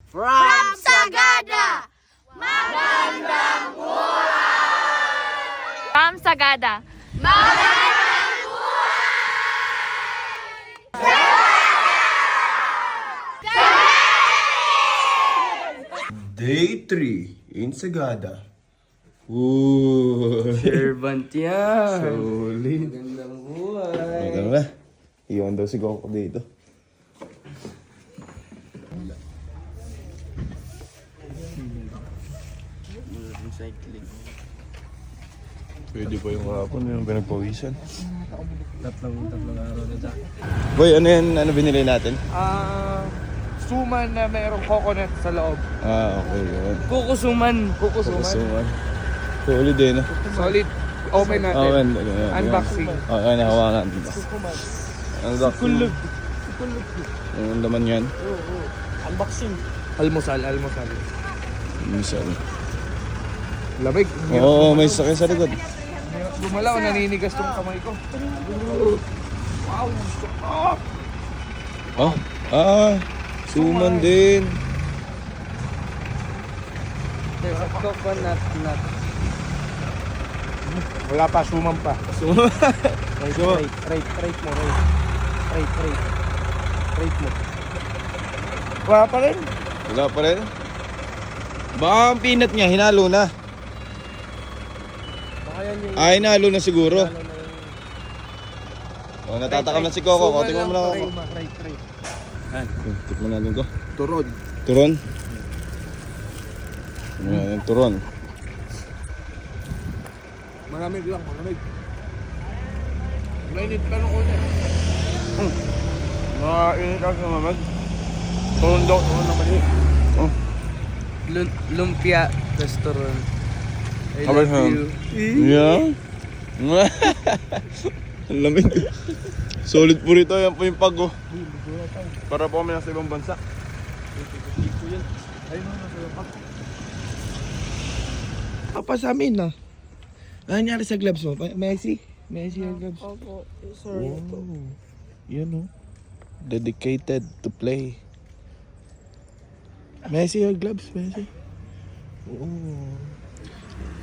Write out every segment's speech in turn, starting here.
From Sagada! Magandang buhay! From Sagada. Magandang buhay! Day 3 in Sagada. Ooh. Servant yan. Solid. Magandang buhay. Magandang na. Iwan daw si Coco dito. Cycling. Pwede pa yung hapon, yung pinagpawisan. Tatlong araw na dyan. Boy, ano yan? Ano binili natin? Suman na mayroong coconut sa loob. Okay, yun. Kukusuman. Kusuman. Solid eh, no? Solid. Open natin. Okay, Unboxing. Okay, nahawakan dito. Unboxing. Ang laman yan. Unboxing. Almusal. Minsan. Lamig. Oo, may sakay sa likod. Gumalaw, naninigas tong kamay ko. Wow. Suman din. There's a coconut nut. Wala pa, suman pa. Rate mo. Rate mo. Wala pa rin. Wala pa rin. Baka ang peanut niya, hinalo na. Baka yan yung... Hinalo na siguro. Natatakam na si Coco. Tingnan mo na ako. Rate. Tikman natin ko. Turod. Turon. Yung turon. Malamig lang. Mainit pa nung una. Mainit ako sa mamag. Turon daw. Lumpia restaurant. I Abay, love you. Yeah. Ang lamig. Solid po rito. Yan po yung pag oh. Para po kami nasa ibang bansa. Papa sa amin na. Ano nangyari sa gloves mo? Messi yung gloves. Opo, sorry po. Yan oh. Dedicated to play. Messi yung gloves, Messi.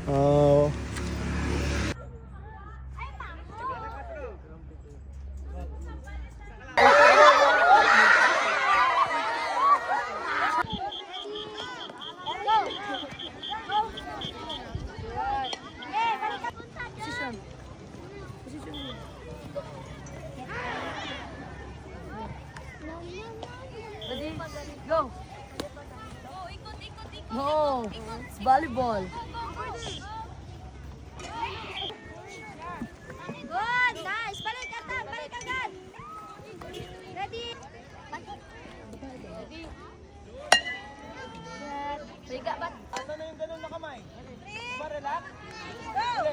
Oh. Go! No, it's volleyball. Good, nice. Balik agad. Ready? Set. Higa ba? Ano na yung ganun na kamay? Ba, relax? Go!